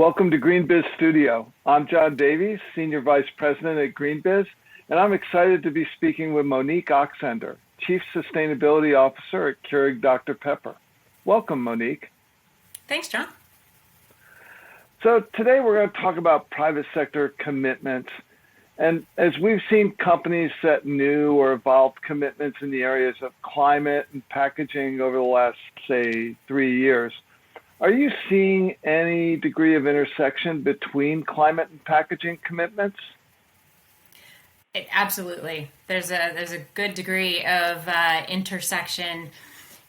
Welcome to GreenBiz Studio. I'm John Davies, Senior Vice President at GreenBiz, and I'm excited to be speaking with Monique Oxender, Chief Sustainability Officer at Keurig Dr Pepper. Welcome, Monique. Thanks, John. So today we're going to talk about private sector commitments. And as we've seen companies set new or evolved commitments in the areas of climate and packaging over the last, say, 3 years, are you seeing any degree of intersection between climate and packaging commitments? Absolutely. There's a good degree of intersection.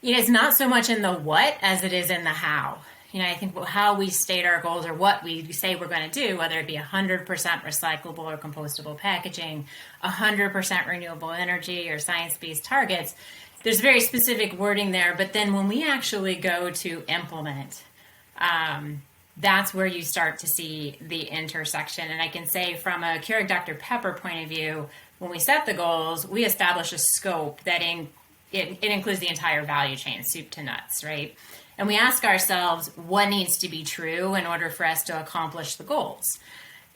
It's not so much in the what as it is in the how. I think how we state our goals or what we say we're going to do, whether it be 100% recyclable or compostable packaging, 100% renewable energy or science-based targets, there's very specific wording there. But then when we actually go to implement, that's where you start to see the intersection. And I can say from a Keurig Dr Pepper point of view, when we set the goals, we establish a scope that it includes the entire value chain, soup to nuts, right? And we ask ourselves what needs to be true in order for us to accomplish the goals.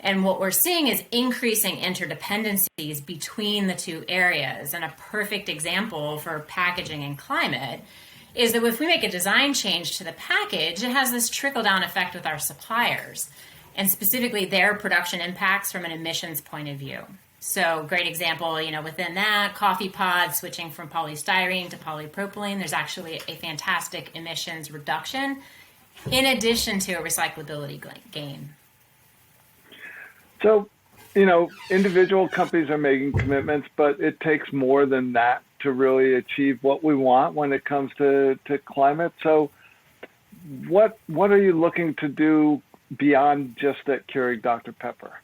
And what we're seeing is increasing interdependencies between the two areas. And a perfect example for packaging and climate is that if we make a design change to the package, it has this trickle-down effect with our suppliers, and specifically their production impacts from an emissions point of view. So great example, within that, coffee pods switching from polystyrene to polypropylene, there's actually a fantastic emissions reduction in addition to a recyclability gain. So, individual companies are making commitments, but it takes more than that to really achieve what we want when it comes to climate. So what are you looking to do beyond just at Keurig Dr Pepper?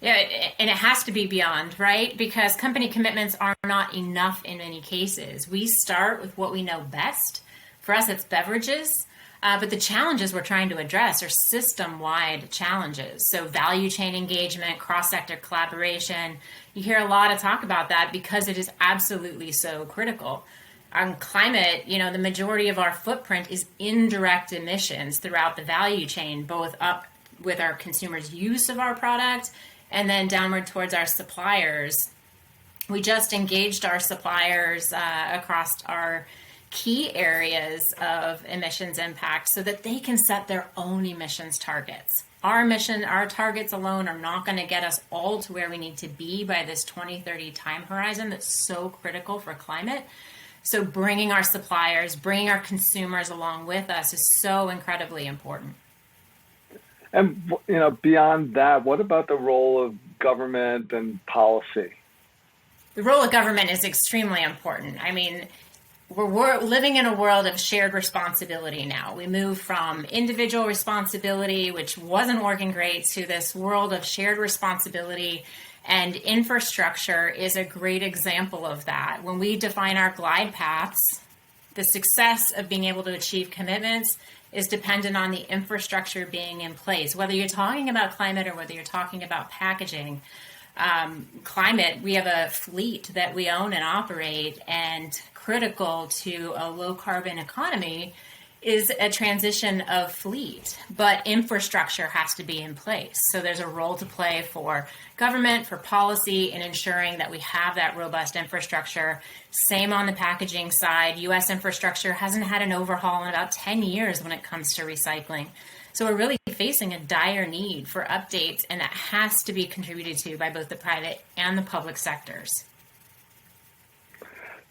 Yeah, and it has to be beyond, right? Because company commitments are not enough in many cases. We start with what we know best. For us, it's beverages. But the challenges we're trying to address are system-wide challenges. So value chain engagement, cross-sector collaboration. You hear a lot of talk about that because it is absolutely so critical. On climate, the majority of our footprint is indirect emissions throughout the value chain, both up with our consumers' use of our product and then downward towards our suppliers. We just engaged our suppliers across our key areas of emissions impact so that they can set their own emissions targets. Our targets alone are not going to get us all to where we need to be by this 2030 time horizon that's so critical for climate. So bringing our suppliers, bringing our consumers along with us is so incredibly important. And, beyond that, what about the role of government and policy? The role of government is extremely important. We're living in a world of shared responsibility now. We move from individual responsibility, which wasn't working great, to this world of shared responsibility, and infrastructure is a great example of that. When we define our glide paths, the success of being able to achieve commitments is dependent on the infrastructure being in place. Whether you're talking about climate or whether you're talking about packaging, climate, we have a fleet that we own and operate, and critical to a low carbon economy is a transition of fleet, but infrastructure has to be in place. So there's a role to play for government, for policy, in ensuring that we have that robust infrastructure. Same on the packaging side. U.S. infrastructure hasn't had an overhaul in about 10 years when it comes to recycling. So we're really facing a dire need for updates, and that has to be contributed to by both the private and the public sectors.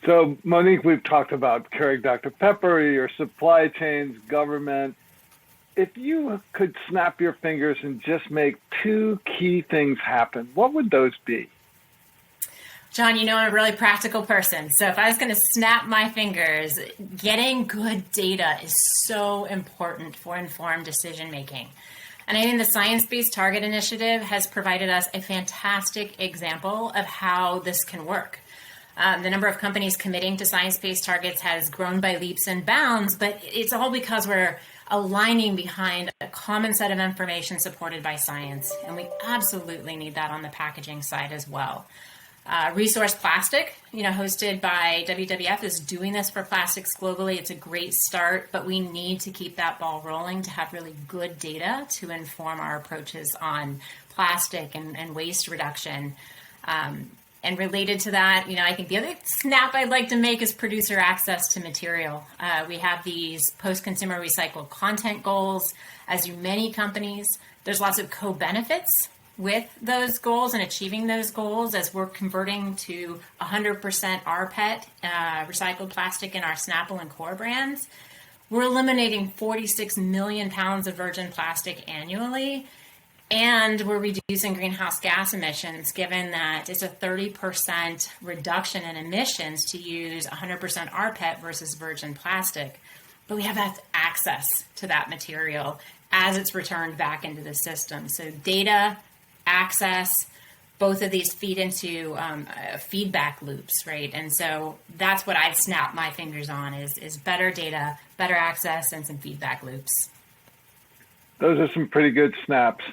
So, Monique, we've talked about Keurig Dr Pepper, your supply chains, government. If you could snap your fingers and just make two key things happen, what would those be? John, I'm a really practical person. So if I was going to snap my fingers, getting good data is so important for informed decision making. And I think the Science-Based Target Initiative has provided us a fantastic example of how this can work. The number of companies committing to science-based targets has grown by leaps and bounds, but it's all because we're aligning behind a common set of information supported by science. And we absolutely need that on the packaging side as well. Resource Plastic, hosted by WWF, is doing this for plastics globally. It's a great start, but we need to keep that ball rolling to have really good data to inform our approaches on plastic and waste reduction. And related to that, I think the other snap I'd like to make is producer access to material. We have these post-consumer recycled content goals. As do many companies, there's lots of co-benefits with those goals and achieving those goals as we're converting to 100% rPET recycled plastic in our Snapple and Core brands. We're eliminating 46 million pounds of virgin plastic annually, and we're reducing greenhouse gas emissions, given that it's a 30% reduction in emissions to use 100% rPET versus virgin plastic. But we have access to that material as it's returned back into the system. So data, access, both of these feed into feedback loops, right? And so that's what I'd snap my fingers on is better data, better access, and some feedback loops. Those are some pretty good snaps.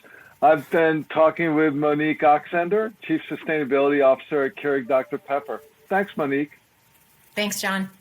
I've been talking with Monique Oxender, Chief Sustainability Officer at Keurig Dr Pepper. Thanks, Monique. Thanks, John.